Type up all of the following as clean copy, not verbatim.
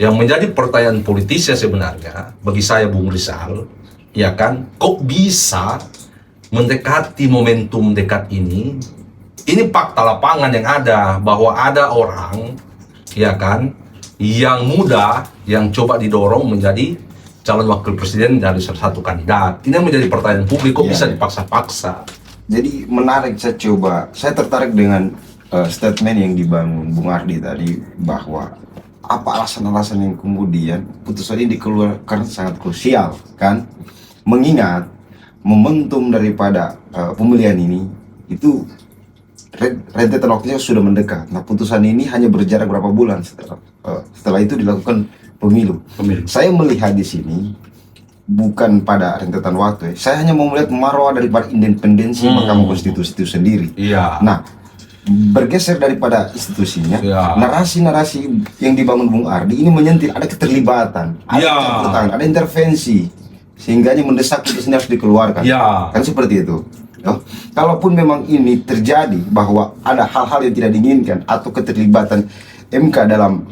Yang menjadi pertanyaan politisnya sebenarnya bagi saya Bung Rizal, ya kan, kok bisa mendekati momentum dekat ini? Ini fakta lapangan yang ada bahwa ada orang, ya kan, yang muda yang coba didorong menjadi calon wakil presiden dari salah satu kandidat. Ini yang menjadi pertanyaan publik, kok bisa dipaksa-paksa? Jadi menarik, saya tertarik dengan statement yang dibangun Bung Ardi tadi, bahwa apa alasan-alasan yang kemudian putusan ini dikeluarkan sangat krusial, kan? Mengingat momentum daripada pemilihan ini itu rentetan waktunya sudah mendekat. Nah, putusan ini hanya berjarak berapa bulan setelah itu dilakukan pemilu. Saya melihat di sini bukan pada rentetan waktu. Saya hanya mau melihat marwah daripada independensi Mahkamah Konstitusi itu sendiri. Nah, bergeser daripada institusinya, narasi-narasi yang dibangun Bung Ardi ini menyentil ada keterlibatan, ada campur tangan, ada intervensi, sehingga mendesak putusan harus dikeluarkan. Kan seperti itu. Kalaupun memang ini terjadi bahwa ada hal-hal yang tidak diinginkan atau keterlibatan MK dalam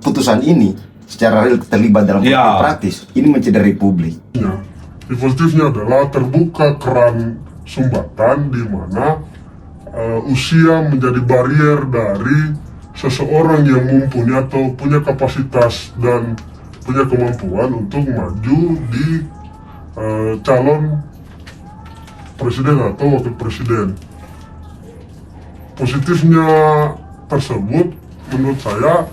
putusan ini secara real terlibat dalam praktis, ini mencederai publik. Di positifnya adalah terbuka keran sumbatan di mana usia menjadi barier dari seseorang yang mumpuni atau punya kapasitas dan punya kemampuan untuk maju di calon presiden atau wakil presiden. Positifnya tersebut menurut saya,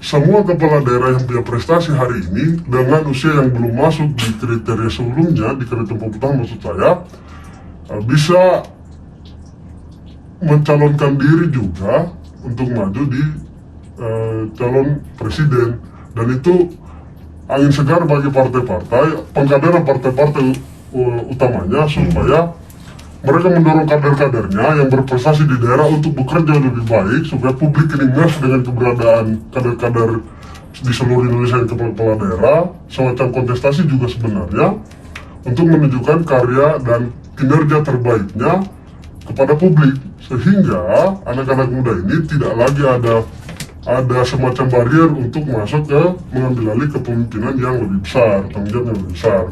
semua kepala daerah yang punya prestasi hari ini dengan usia yang belum masuk di kriteria sebelumnya, di kriteria pertama maksud saya, bisa mencalonkan diri juga untuk maju di calon presiden. Dan itu angin segar bagi partai-partai, pengkaderan partai-partai utamanya, supaya mereka mendorong kader-kadernya yang berprestasi di daerah untuk bekerja lebih baik, supaya publik ini ngas dengan keberadaan kader-kader di seluruh Indonesia yang kepala daerah. Semacam kontestasi juga sebenarnya untuk menunjukkan karya dan kinerja terbaiknya kepada publik, sehingga anak-anak muda ini tidak lagi ada semacam barier untuk masuk ke mengambil alih kepemimpinan yang lebih besar, tanggung jawab yang lebih besar.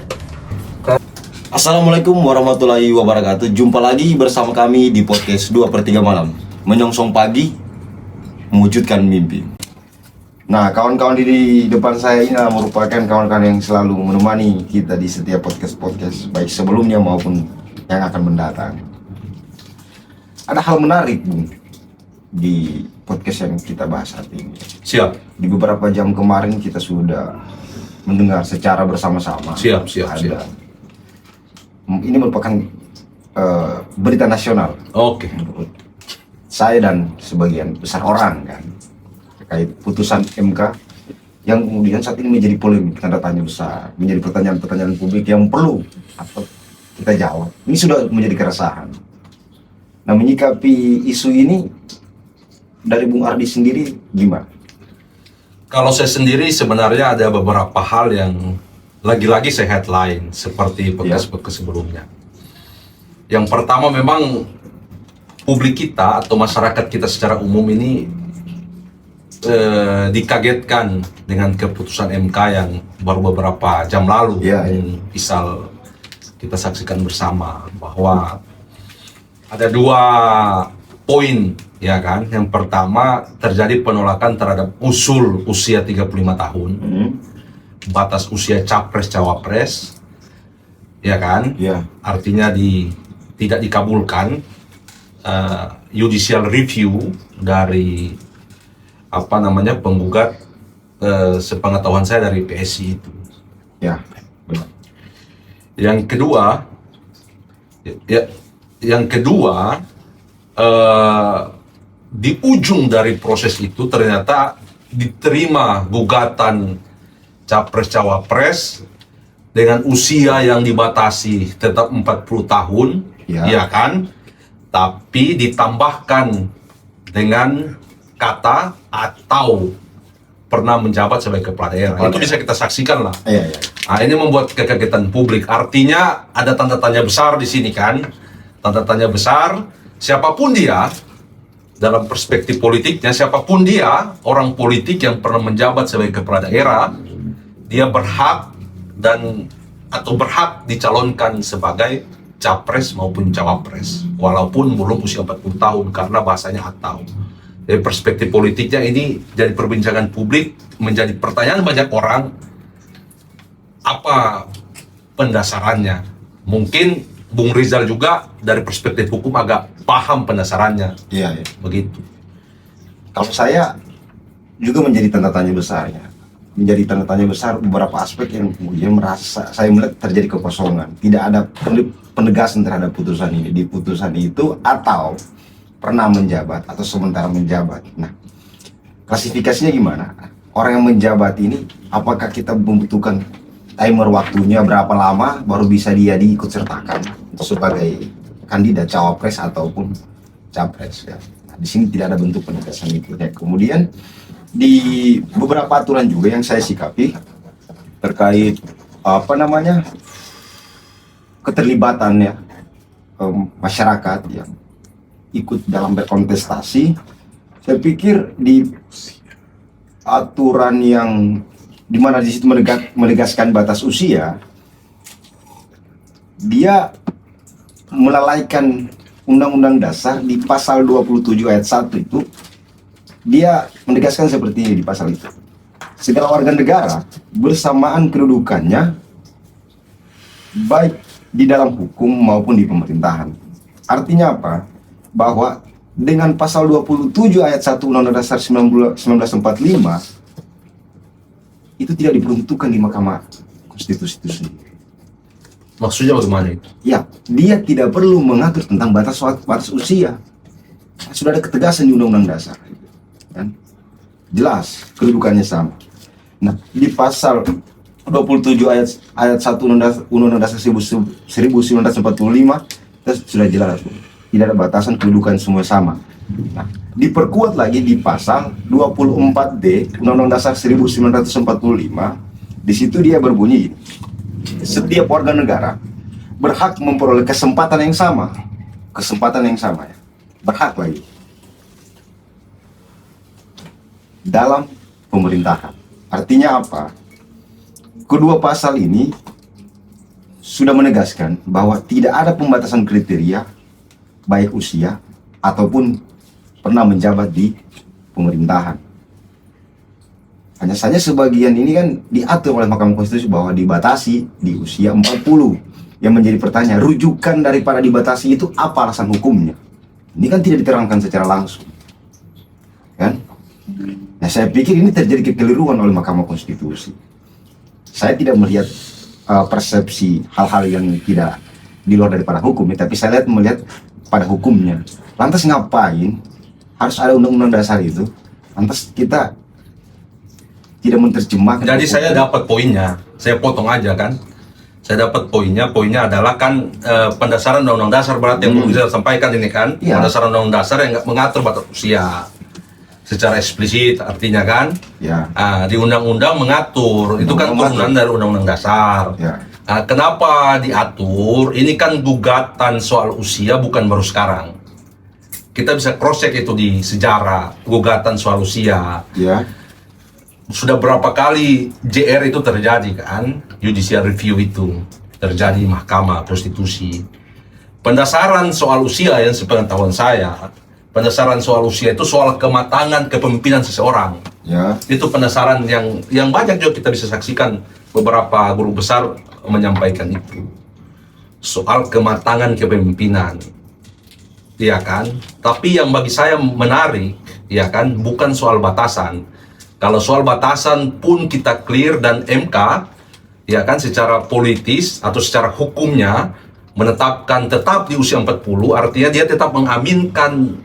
Assalamualaikum warahmatullahi wabarakatuh. Jumpa lagi bersama kami di podcast 2/3 malam, menyongsong pagi, mewujudkan mimpi. Nah, kawan-kawan di depan saya ini merupakan kawan-kawan yang selalu menemani kita di setiap podcast baik sebelumnya maupun yang akan mendatang. Ada hal menarik, Bung, di podcast yang kita bahas saat ini. Siap. Di beberapa jam kemarin kita sudah mendengar secara bersama-sama. Siap. Ini merupakan berita nasional. Oke. Menurut saya dan sebagian besar orang, kan, terkait putusan MK yang kemudian saat ini menjadi polemik, tanda tanya besar, menjadi pertanyaan-pertanyaan publik yang perlu atau kita jawab. Ini sudah menjadi keresahan. Nah, menyikapi isu ini dari Bung Ardi sendiri gimana? Kalau saya sendiri sebenarnya ada beberapa hal yang lagi-lagi saya headline seperti podcast-podcast sebelumnya. Yang pertama, memang publik kita atau masyarakat kita secara umum ini dikagetkan dengan keputusan MK yang baru beberapa jam lalu misal kita saksikan bersama bahwa ada 2 poin, ya kan. Yang pertama, terjadi penolakan terhadap usul usia 35 tahun. Batas usia capres-cawapres, ya kan? Artinya tidak dikabulkan judicial review dari penggugat, sepengetahuan saya dari PSI itu. Benar. Yang kedua, di ujung dari proses itu ternyata diterima gugatan capres-cawapres dengan usia yang dibatasi tetap 40 tahun, ya kan? Tapi ditambahkan dengan kata atau pernah menjabat sebagai kepala daerah. Itu bisa kita saksikan lah. Nah, ini membuat kekagetan publik. Artinya ada tanda tanya besar di sini, kan? Tanda tanya besar, siapapun dia, dalam perspektif politiknya, siapapun dia, orang politik yang pernah menjabat sebagai kepala daerah, dia berhak berhak dicalonkan sebagai capres maupun cawapres, walaupun belum usia 40 tahun, karena bahasanya atau. Dari perspektif politiknya ini jadi perbincangan publik, menjadi pertanyaan banyak orang, apa pendasarannya? Mungkin Bung Rizal juga dari perspektif hukum agak paham pendasarannya. Iya, iya. Begitu. Kalau saya juga menjadi tanda tanya besarnya. Menjadi tanda tanya besar beberapa aspek yang kemudian saya melihat terjadi kekosongan. Tidak ada penegasan terhadap putusan ini. Di putusan itu atau pernah menjabat atau sementara menjabat. Nah, klasifikasinya gimana? Orang yang menjabat ini, apakah kita membutuhkan timer waktunya berapa lama baru bisa dia diikut sertakan sebagai kandidat cawapres ataupun capres ya. Nah, di sini tidak ada bentuk penegasan itu. Ya. Kemudian di beberapa aturan juga yang saya sikapi terkait keterlibatannya masyarakat yang ikut dalam berkontestasi, saya pikir di aturan yang dimana di situ menegaskan batas usia, dia melalaikan Undang-Undang Dasar di pasal 27 ayat 1 itu, dia menegaskan seperti ini di pasal itu. Segala warga negara bersamaan kedudukannya baik di dalam hukum maupun di pemerintahan. Artinya apa? Bahwa dengan pasal 27 ayat 1 Undang-Undang Dasar 1945 itu tidak diperuntukkan di Mahkamah Konstitusi itu sendiri. Maksudnya bagaimana itu? Ya, dia tidak perlu mengatur tentang batas usia. Sudah ada ketegasan di Undang-Undang Dasar, kan? Jelas kedudukannya sama. Nah, di pasal 27 ayat 1 Undang-Undang Dasar 1945 itu sudah jelas, tidak ada batasan, kedudukan semua sama. Nah, diperkuat lagi di pasal 24D Undang-Undang Dasar 1945. Di situ dia berbunyi, setiap warga negara berhak memperoleh kesempatan yang sama. Kesempatan yang sama ya. Berhak lagi. Dalam pemerintahan. Artinya apa? Kedua pasal ini sudah menegaskan bahwa tidak ada pembatasan kriteria baik usia ataupun pernah menjabat di pemerintahan. Hanya saja sebagian ini kan diatur oleh Mahkamah Konstitusi bahwa dibatasi di usia 40. Yang menjadi pertanyaan, rujukan daripada dibatasi itu apa alasan hukumnya? Ini kan tidak diterangkan secara langsung. Kan? Nah, saya pikir ini terjadi kekeliruan oleh Mahkamah Konstitusi. Saya tidak melihat persepsi hal-hal yang tidak di luar daripada hukum, tapi saya melihat pada hukumnya. Lantas ngapain harus ada undang-undang dasar itu? Lantas kita tidak menerjemahkan. Jadi saya dapat poinnya, saya potong aja kan. Saya dapat poinnya adalah kan pendasaran undang-undang dasar berarti yang bisa sampaikan ini kan. Ya. Pendasaran undang-undang dasar yang mengatur batas usia secara eksplisit, artinya kan. Ya. Di undang-undang mengatur, itu kan turunan dari undang-undang dasar. Ya. Kenapa diatur? Ini kan gugatan soal usia bukan baru sekarang. Kita bisa cross check itu di sejarah gugatan soal usia. Ya. Sudah berapa kali JR itu terjadi kan, judicial review itu terjadi di Mahkamah Konstitusi. Pendasaran soal usia yang sepengetahuan saya, pendasaran soal usia itu soal kematangan kepemimpinan seseorang. Ya. Itu pendasaran yang banyak juga kita bisa saksikan, beberapa guru besar menyampaikan itu. Soal kematangan kepemimpinan. Iya kan? Tapi yang bagi saya menarik, ya kan, bukan soal batasan. Kalau soal batasan pun kita clear dan MK, ya kan, secara politis atau secara hukumnya menetapkan tetap di usia 40, artinya dia tetap mengaminkan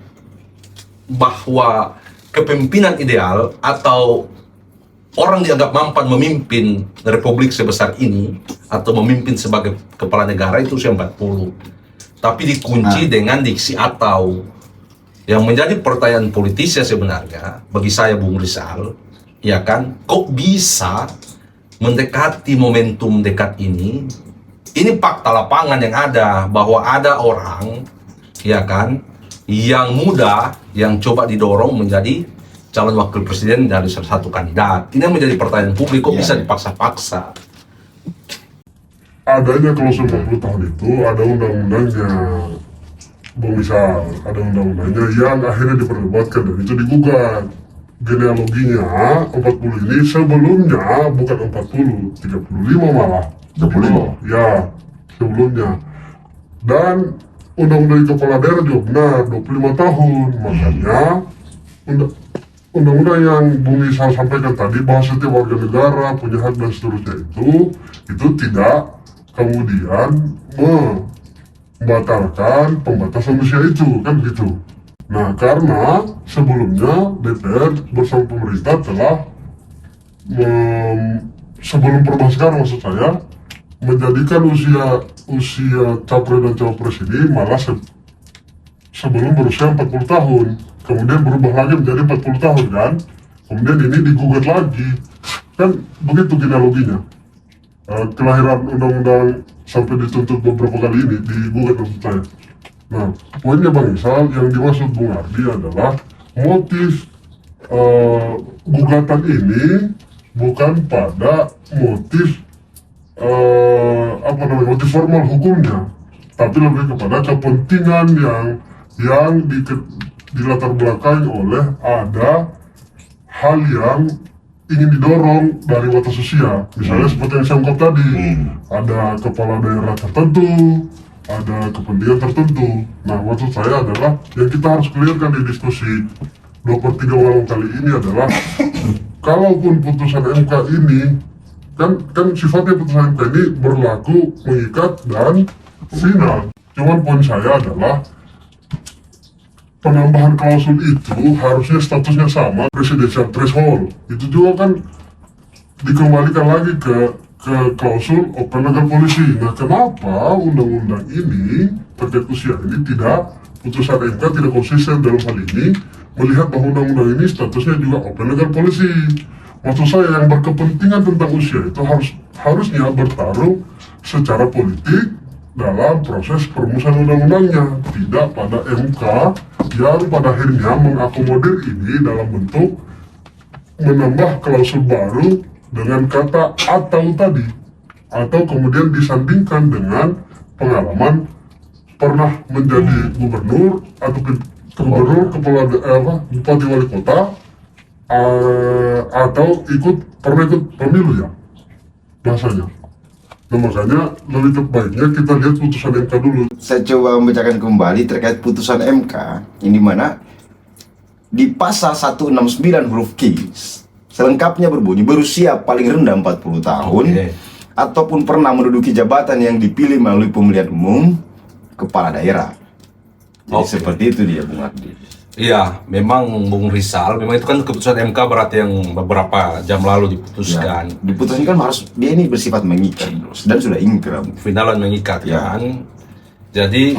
bahwa kepemimpinan ideal atau orang dianggap mampan memimpin republik sebesar ini atau memimpin sebagai kepala negara itu usia 40. Tapi dikunci dengan diksi atau. Yang menjadi pertanyaan politisnya sebenarnya bagi saya Bung Rizal, ya kan, kok bisa mendekati momentum dekat ini? Ini fakta lapangan yang ada, bahwa ada orang, ya kan, yang muda yang coba didorong menjadi calon wakil presiden dari salah satu kandidat. Ini yang menjadi pertanyaan publik, kok bisa dipaksa-paksa? Adanya klausul 40 tahun itu ada undang-undangnya, misal ada undang-undangnya yang akhirnya diperdebatkan dan itu digugat. Genealoginya 40 ini sebelumnya bukan 40, 35 malah. 35? Ya, sebelumnya. Dan undang-undang kepala daerah juga benar 25 tahun. Makanya undang-undang yang Bung Isal sampaikan tadi bahwa setiap warga negara punya hak dan seterusnya itu tidak kemudian membatalkan pembatasan usia itu, kan gitu. Nah, karena sebelumnya DPR bersama pemerintah telah sebelum perubahan sekarang maksud saya menjadikan usia capres dan cawapres ini malah sebelum berusia 40 tahun, kemudian berubah lagi menjadi 40 tahun kan, kemudian ini digugat lagi, kan begitu genealoginya. Kelahiran undang-undang sampai dituntut beberapa kali ini digugat maksud saya. Nah, poinnya Bang Isal yang dimaksud Bung Ardi adalah motif gugatan ini bukan pada motif motif formal hukumnya, tapi lebih kepada kepentingan yang dilatar belakangi oleh ada hal yang ingin didorong dari batas usia. Misalnya seperti yang saya ungkap tadi, ada kepala daerah tertentu, ada kepentingan tertentu. Nah, maksud saya adalah yang kita harus clearkan di diskusi 2/3 malam kali ini adalah kalaupun putusan MK ini kan sifatnya putusan MK ini berlaku, mengikat dan final. Cuman poin saya adalah penambahan klausul itu harusnya statusnya sama presidential threshold. Itu juga kan dikembalikan lagi ke klausul open legal policy. Nah, kenapa undang-undang ini terkait usia ini putusan MK tidak konsisten dalam hal ini melihat bahwa undang-undang ini statusnya juga open legal policy. Maksud saya yang berkepentingan tentang usia itu harusnya bertarung secara politik dalam proses perumusan undang-undangnya, tidak pada MK yang pada akhirnya mengakomodir ini dalam bentuk menambah klausul baru dengan kata atau tadi, atau kemudian disandingkan dengan pengalaman pernah menjadi gubernur atau kepala bupati wali kota, atau pernah ikut pemilu ya bahasanya. Nah, makanya lebih baiknya kita lihat putusan MK dulu. Saya coba membacakan kembali terkait putusan MK yang dimana di pasal 169 huruf Q selengkapnya berbunyi berusia paling rendah 40 tahun ataupun pernah menduduki jabatan yang dipilih melalui pemilihan umum kepala daerah. Jadi seperti itu dia Bung Ardi. Iya, memang Bung Rizal, memang itu kan keputusan MK berarti yang beberapa jam lalu diputuskan. Ya, diputuskan kan harus dia ini bersifat mengikat dan sudah ingkrah. Finalan mengikat ya. Kan. Jadi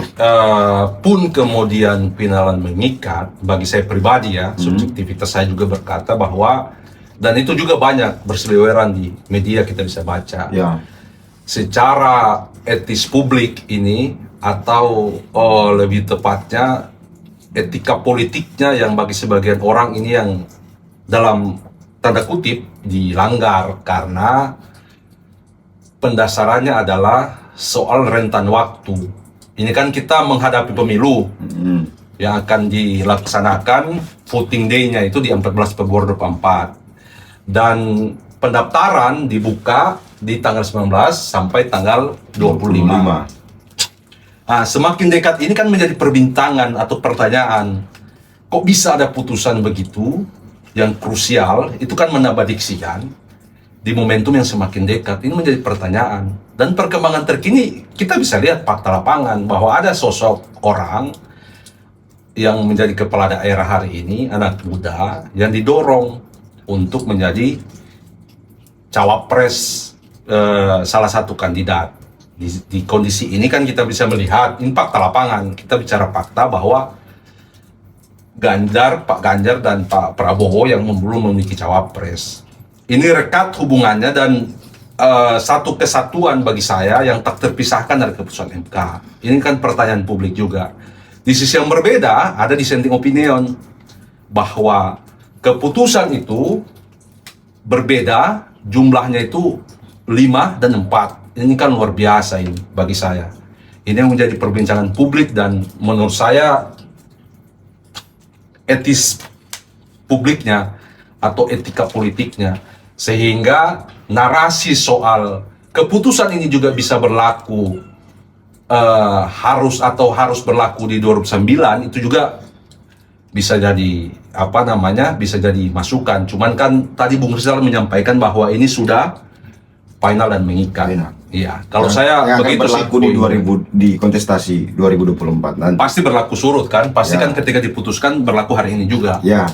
pun kemudian finalan mengikat, bagi saya pribadi ya, subjektivitas saya juga berkata bahwa, dan itu juga banyak berseliweran di media kita bisa baca. Ya. Secara etis publik ini atau lebih tepatnya etika politiknya yang bagi sebagian orang ini yang dalam tanda kutip dilanggar karena pendasarannya adalah soal rentan waktu. Ini kan kita menghadapi pemilu yang akan dilaksanakan, voting day-nya itu di 14 Februari 2024 dan pendaftaran dibuka di tanggal 19 sampai tanggal 25. Nah, semakin dekat ini kan menjadi perbintangan atau pertanyaan, kok bisa ada putusan begitu yang krusial, itu kan menambah diksian di momentum yang semakin dekat. Ini menjadi pertanyaan. Dan perkembangan terkini kita bisa lihat fakta lapangan bahwa ada sosok orang yang menjadi kepala daerah hari ini, anak muda yang didorong untuk menjadi cawapres salah satu kandidat. Di kondisi ini kan kita bisa melihat, ini fakta lapangan, kita bicara fakta bahwa Pak Ganjar dan Pak Prabowo yang belum memiliki cawapres. Ini rekat hubungannya dan satu kesatuan bagi saya yang tak terpisahkan dari keputusan MK. Ini kan pertanyaan publik juga. Di sisi yang berbeda, ada dissenting opinion bahwa keputusan itu berbeda, jumlahnya itu 5 dan 4. Ini kan luar biasa ini bagi saya. Ini yang menjadi perbincangan publik dan menurut saya etis publiknya atau etika politiknya, sehingga narasi soal keputusan ini juga bisa berlaku harus berlaku di 2009 itu juga bisa jadi bisa jadi masukan. Cuman kan tadi Bung Rizal menyampaikan bahwa ini sudah final dan mengikat. Final. Iya, kalau saya yang akan begitu berlaku sih, di 2000 di kontestasi 2024 nanti. pasti berlaku surut kan, pasti Ya. kan ketika diputuskan berlaku hari ini juga. Ya,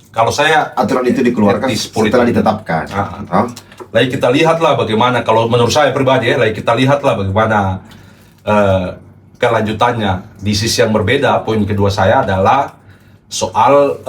Kalau saya aturan itu dikeluarkan etis politik. setelah ditetapkan. Ah. Lagi kita lihatlah bagaimana, kalau menurut saya pribadi ya, lagi kita lihatlah bagaimana kelanjutannya. Di sisi yang berbeda, poin kedua saya adalah soal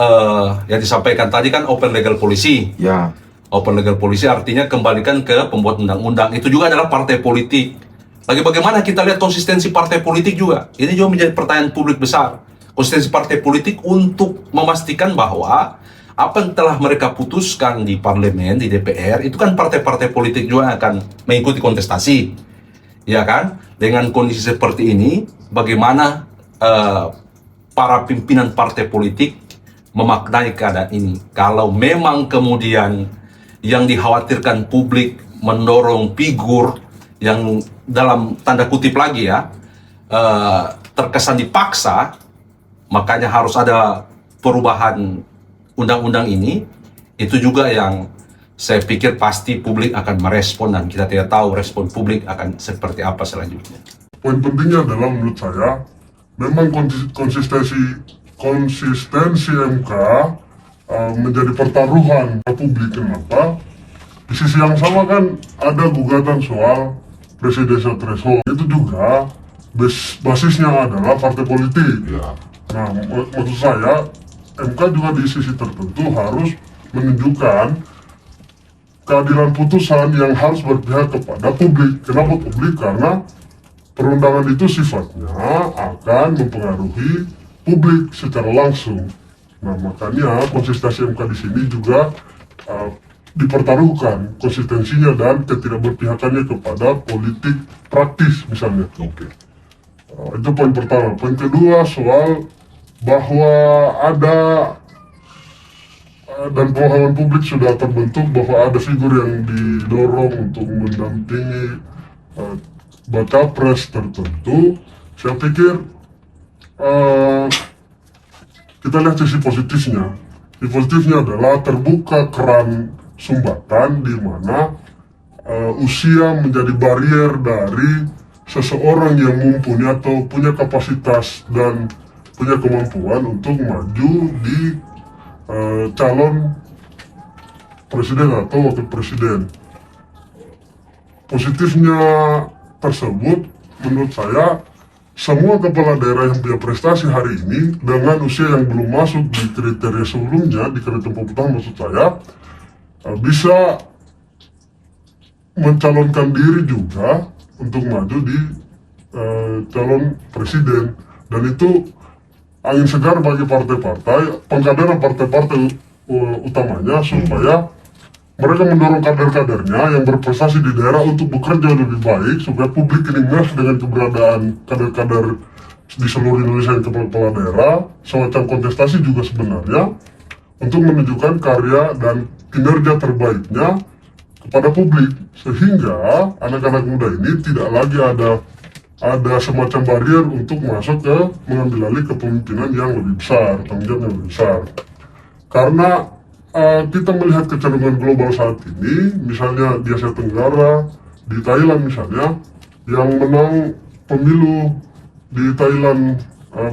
yang disampaikan tadi kan open legal policy. Ya, Open legal policy artinya kembalikan ke pembuat undang-undang. Itu juga adalah partai politik. Lagi bagaimana kita lihat konsistensi partai politik juga. Ini juga menjadi pertanyaan publik besar. Konsistensi partai politik untuk memastikan bahwa apa yang telah mereka putuskan di parlemen, di DPR, itu kan partai-partai politik juga akan mengikuti kontestasi. Ya kan? Dengan kondisi seperti ini, bagaimana para pimpinan partai politik memaknai keadaan ini? Kalau memang kemudian yang dikhawatirkan publik mendorong figur yang dalam tanda kutip lagi ya, terkesan dipaksa, makanya harus ada perubahan undang-undang ini, itu juga yang saya pikir pasti publik akan merespon dan kita tidak tahu respon publik akan seperti apa selanjutnya. Poin pentingnya adalah menurut saya memang konsistensi MK menjadi pertaruhan publik. Kenapa? Di sisi yang sama kan ada gugatan soal presidensial threshold, itu juga basisnya adalah partai politik. Nah, maksud saya MK juga di sisi tertentu harus menunjukkan keadilan putusan yang harus berpihak kepada publik. Kenapa publik? Karena perundangan itu sifatnya akan mempengaruhi publik secara langsung. Nah, makanya konsistensi MK di sini juga dipertaruhkan konsistensinya dan ketidakberpihakannya kepada politik praktis misalnya. Itu poin pertama. Poin kedua soal bahwa ada dan pemahaman publik sudah terbentuk bahwa ada figur yang didorong untuk mendampingi baca pres tertentu. Saya pikir kita lihat sisi positifnya. Sisi positifnya adalah terbuka keran sumbatan di mana usia menjadi barrier dari seseorang yang mumpuni atau punya kapasitas dan punya kemampuan untuk maju di calon presiden atau wakil presiden. Positifnya tersebut menurut saya, semua kepala daerah yang punya prestasi hari ini dengan usia yang belum masuk di kriteria sebelumnya, di kriteria pemutahan maksud saya, bisa mencalonkan diri juga untuk maju di calon presiden. Dan itu angin segar bagi partai-partai, pengkaderan partai-partai utamanya, supaya mereka mendorong kader-kadernya yang berprestasi di daerah untuk bekerja lebih baik, supaya publik ini ngeh dengan keberadaan kader-kader di seluruh Indonesia yang kepala daerah. Semacam kontestasi juga sebenarnya untuk menunjukkan karya dan kinerja terbaiknya kepada publik, sehingga anak-anak muda ini tidak lagi ada semacam barrier untuk masuk ke mengambil alih kepemimpinan yang lebih besar, tanggung jawab yang lebih besar. Karena kita melihat kecenderungan global saat ini, misalnya di Asia Tenggara, di Thailand misalnya, yang menang pemilu di Thailand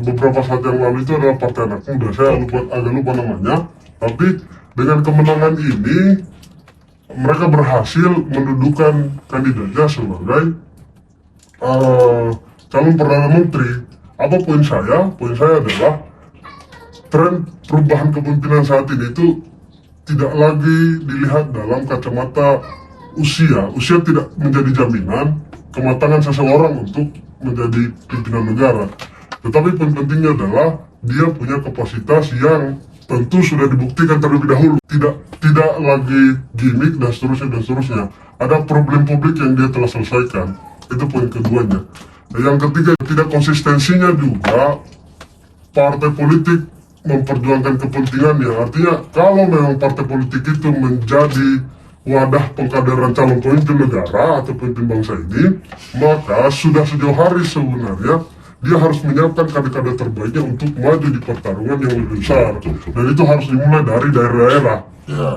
beberapa saat yang lalu itu adalah partai anak muda. Saya agak lupa namanya, tapi dengan kemenangan ini mereka berhasil mendudukan kandidatnya sebagai calon Perdana Menteri. Apa poin saya? Poin saya adalah tren perubahan kepemimpinan saat ini itu tidak lagi dilihat dalam kacamata usia. Usia tidak menjadi jaminan kematangan seseorang untuk menjadi pimpinan negara. Tetapi pentingnya adalah dia punya kapasitas yang tentu sudah dibuktikan terlebih dahulu, tidak lagi gimmick dan seterusnya. Ada problem publik yang dia telah selesaikan. Itu poin keduanya. Yang ketiga, tidak konsistensinya juga partai politik memperjuangkan kepentingannya. Artinya kalau memang partai politik itu menjadi wadah pengkaderan calon pemimpin negara atau pemimpin bangsa ini, maka sudah sejauh hari sebenarnya dia harus menyiapkan kader-kader terbaiknya untuk maju di pertarungan yang lebih besar. Dan itu harus dimulai dari daerah-daerah.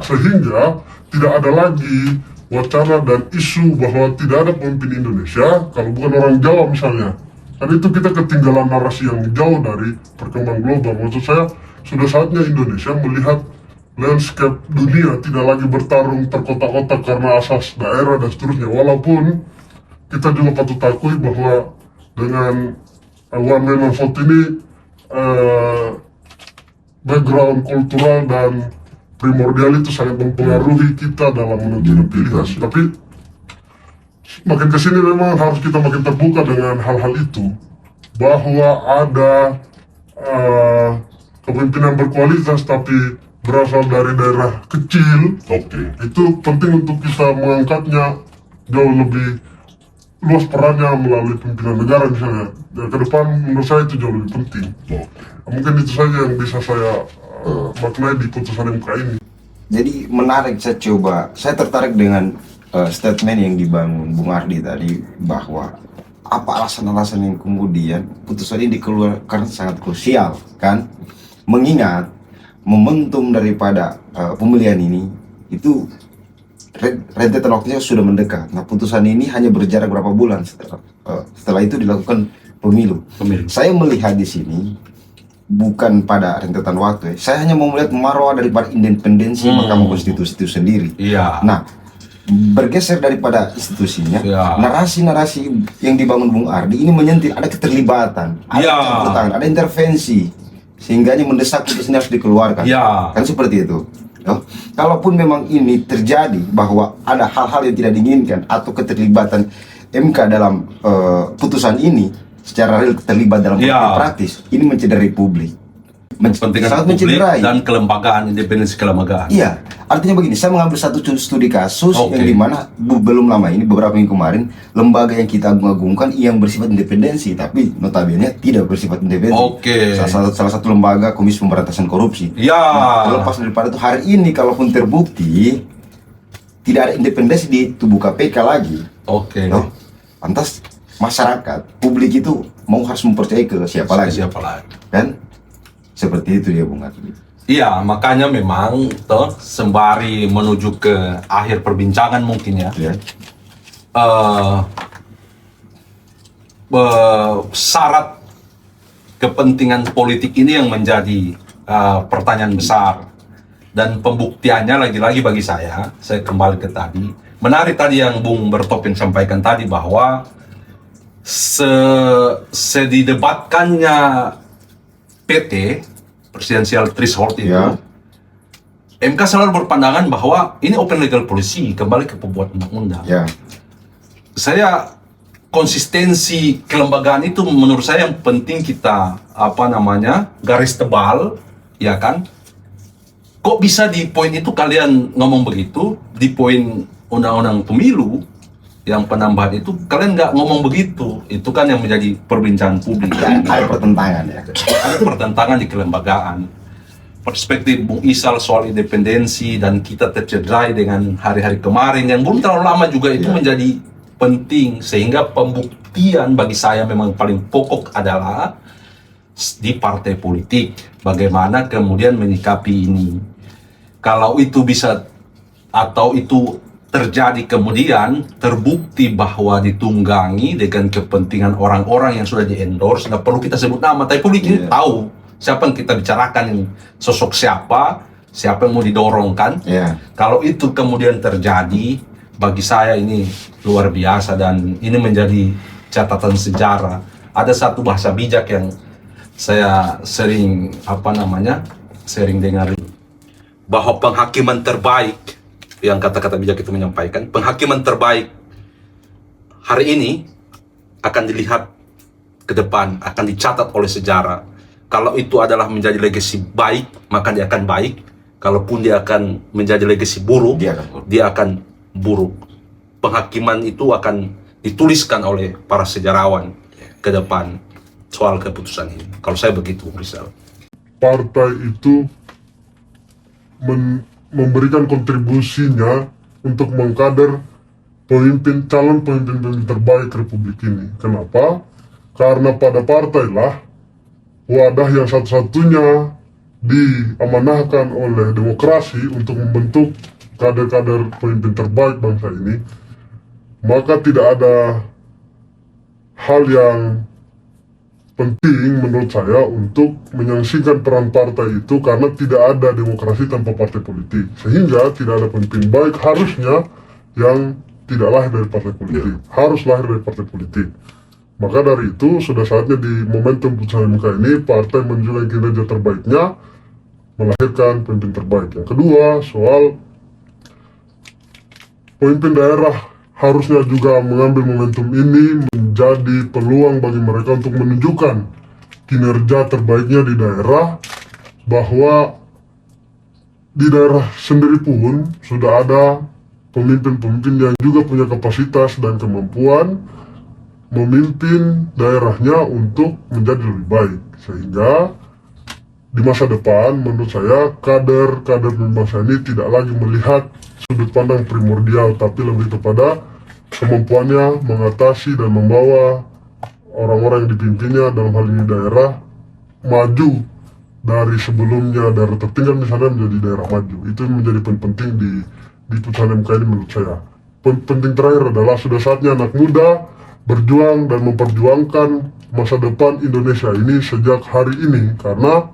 Sehingga tidak ada lagi wacana dan isu bahwa tidak ada pemimpin Indonesia kalau bukan orang Jawa misalnya. Karena itu kita ketinggalan narasi yang jauh dari perkembangan global. Maksud saya, sudah saatnya Indonesia melihat landscape dunia tidak lagi bertarung terkotak-kotak karena asas daerah dan seterusnya. Walaupun kita juga patut akui bahwa dengan one man one vote ini background kultural dan primordial itu sangat mempengaruhi kita dalam menentukan pilihan. Tapi makin kesini memang harus kita makin terbuka dengan hal-hal itu, bahwa ada kepemimpinan berkualitas tapi berasal dari daerah kecil. Itu penting untuk kita mengangkatnya jauh lebih luas perannya melalui pimpinan negara misalnya. Ke depan menurut saya itu jauh lebih penting. Mungkin itu saja yang bisa saya maknai di putusan MK ini. Jadi menarik, saya tertarik dengan statement yang dibangun Bung Ardi tadi, bahwa apa alasan-alasan yang kemudian putusan ini dikeluarkan sangat krusial kan, mengingat momentum daripada pemilihan ini itu rentetan waktunya sudah mendekat. Nah, putusan ini hanya berjarak berapa bulan setelah itu dilakukan pemilu. Saya melihat di sini bukan pada rentetan waktu, saya hanya mau melihat marwah daripada independensi Mahkamah Konstitusi itu sendiri. Nah, bergeser daripada institusinya, narasi-narasi yang dibangun Bung Ardi ini menyentil ada keterlibatan, ada intervensi, sehingga mendesak putusan harus dikeluarkan. Kan seperti itu. Kalaupun memang ini terjadi bahwa ada hal-hal yang tidak diinginkan atau keterlibatan MK dalam putusan ini, secara real terlibat dalam praktis, ini mencederai publik, sangat mencederai dan kelembagaan, independensi kelembagaan. Iya, artinya begini, saya mengambil satu studi kasus yang dimana belum lama ini, beberapa minggu kemarin, lembaga yang kita agung-agungkan yang bersifat independensi, tapi notabene tidak bersifat independensi. Salah satu lembaga Komisi Pemberantasan Korupsi. Nah, terlepas daripada itu, hari ini kalaupun terbukti tidak ada independensi di tubuh KPK lagi, lantas masyarakat, publik itu harus mempercayai ke siapa lagi? Kan? Seperti itu ya Bung Ardi. Iya, makanya memang sembari menuju ke akhir perbincangan mungkin ya. Syarat kepentingan politik ini yang menjadi pertanyaan besar, dan pembuktiannya lagi-lagi bagi saya kembali ke tadi, menarik tadi yang Bung Bertopin sampaikan tadi, bahwa sedidebatkannya PT Presidential Threshold itu, MK selalu berpandangan bahwa ini open legal policy, kembali ke pembuat undang-undang. Saya konsistensi kelembagaan itu menurut saya yang penting kita garis tebal, ya kan? Kok bisa di poin itu kalian ngomong begitu, di poin undang-undang pemilu yang penambahan itu kalian nggak ngomong begitu? Itu kan yang menjadi perbincangan publik. Ada pertentangan ya. Ada pertentangan di kelembagaan. Perspektif Bung Isal soal independensi dan kita tercederai dengan hari-hari kemarin yang belum terlalu lama juga itu menjadi penting, sehingga pembuktian bagi saya memang paling pokok adalah di partai politik. Bagaimana kemudian menyikapi ini? Kalau itu bisa atau itu terjadi kemudian terbukti bahwa ditunggangi dengan kepentingan orang-orang yang sudah di-endorse, nggak perlu kita sebut nama, tapi publik ini tahu siapa yang kita bicarakan ini, sosok siapa yang mau didorongkan. Kalau itu kemudian terjadi, bagi saya ini luar biasa dan ini menjadi catatan sejarah. Ada satu bahasa bijak yang saya sering sering dengar, bahwa penghakiman terbaik, yang kata-kata bijak itu menyampaikan, penghakiman terbaik hari ini akan dilihat ke depan akan dicatat oleh sejarah. Kalau itu adalah menjadi legacy baik, maka dia akan baik. Kalaupun dia akan menjadi legacy buruk, dia akan buruk. Penghakiman itu akan dituliskan oleh para sejarawan ke depan soal keputusan ini. Kalau saya begitu, Rizal. Partai itu memberikan kontribusinya untuk mengkader calon pemimpin terbaik Republik ini. Kenapa? Karena pada partai lah wadah yang satu-satunya diamanahkan oleh demokrasi untuk membentuk kader-kader pemimpin terbaik bangsa ini. Maka tidak ada hal yang penting menurut saya untuk menyaksikan peran partai itu, karena tidak ada demokrasi tanpa partai politik, sehingga tidak ada pemimpin baik harusnya yang tidak lahir dari partai politik, harus lahir dari partai politik. Maka dari itu sudah saatnya di momentum putusan MK ini partai menunjukkan kinerja terbaiknya, melahirkan pemimpin terbaik. Yang kedua, soal pemimpin daerah harusnya juga mengambil momentum ini menjadi peluang bagi mereka untuk menunjukkan kinerja terbaiknya di daerah, bahwa di daerah sendiri pun sudah ada pemimpin-pemimpin yang juga punya kapasitas dan kemampuan memimpin daerahnya untuk menjadi lebih baik, sehingga di masa depan menurut saya kader-kader bangsa ini tidak lagi melihat sudut pandang primordial, tapi lebih kepada kemampuannya mengatasi dan membawa orang-orang yang dipimpinnya, dalam hal ini daerah, maju dari sebelumnya daerah tertinggal misalnya menjadi daerah maju. Itu menjadi penting di putusan MK ini menurut saya. Penting terakhir adalah sudah saatnya anak muda berjuang dan memperjuangkan masa depan Indonesia ini sejak hari ini, karena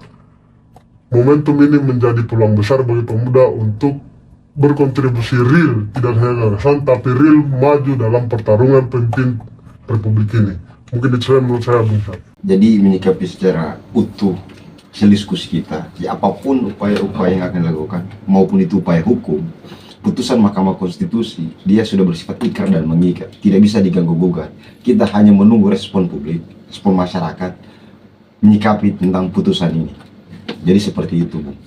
momentum ini menjadi peluang besar bagi pemuda untuk berkontribusi real, tidak hanya gagasan, tapi real maju dalam pertarungan pemimpin Republik ini. Mungkin itu saya menurut saya, Bung Syar. Jadi menyikapi secara utuh diskusi kita, ya apapun upaya-upaya yang akan dilakukan, maupun itu upaya hukum, putusan Mahkamah Konstitusi, dia sudah bersifat ikrar dan mengikat, tidak bisa diganggu-gugat. Kita hanya menunggu respon publik, respon masyarakat, menyikapi tentang putusan ini. Jadi seperti itu, Bung.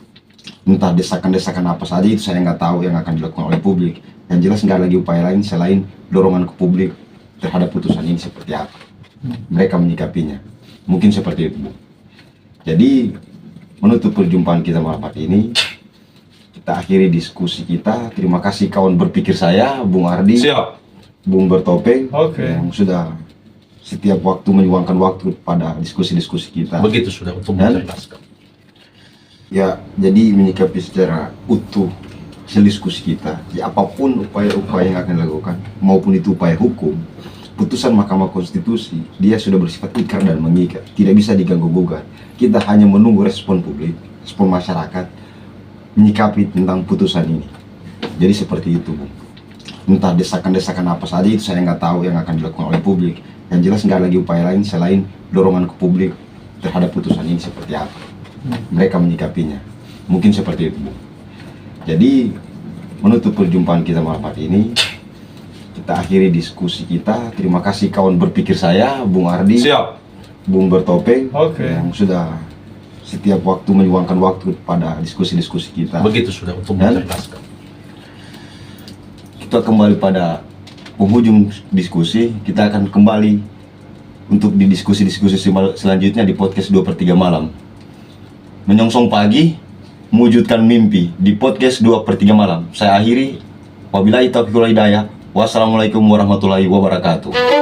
Entah desakan-desakan apa saja itu saya nggak tahu yang akan dilakukan oleh publik. Yang jelas nggak lagi upaya lain selain dorongan ke publik terhadap putusan ini seperti apa mereka menyikapinya. Mungkin seperti itu, Bu. Jadi menutup perjumpaan kita malam hari ini, kita akhiri diskusi kita. Terima kasih kawan berpikir saya, Bung Ardi, Bung Bertopeng, yang sudah setiap waktu meluangkan waktu pada diskusi-diskusi kita. Begitu sudah untuk menjelaskan. Ya, jadi menyikapi secara utuh diskusi kita, ya apapun upaya-upaya yang akan dilakukan, maupun itu upaya hukum, putusan Mahkamah Konstitusi, dia sudah bersifat ikrar dan mengikat, tidak bisa diganggu-gugat. Kita hanya menunggu respon publik, respon masyarakat, menyikapi tentang putusan ini. Jadi seperti itu, Bung. Entah desakan-desakan apa saja itu saya nggak tahu yang akan dilakukan oleh publik. Yang jelas nggak lagi upaya lain selain dorongan ke publik terhadap putusan ini seperti apa mereka menyikapinya. Mungkin seperti itu, Bu. Jadi menutup perjumpaan kita malam hari ini, kita akhiri diskusi kita. Terima kasih kawan berpikir saya, Bung Ardi, Bung Bertopeng, yang sudah setiap waktu meluangkan waktu pada diskusi-diskusi kita. Begitu sudah untuk menjelaskan. Kita kembali pada penghujung diskusi. Kita akan kembali untuk di diskusi-diskusi selanjutnya di podcast 2/3 malam. Menyongsong pagi, mewujudkan mimpi di podcast 2/3 malam. Saya akhiri, wabillahi taufiq wal hidayah. Wassalamualaikum warahmatullahi wabarakatuh.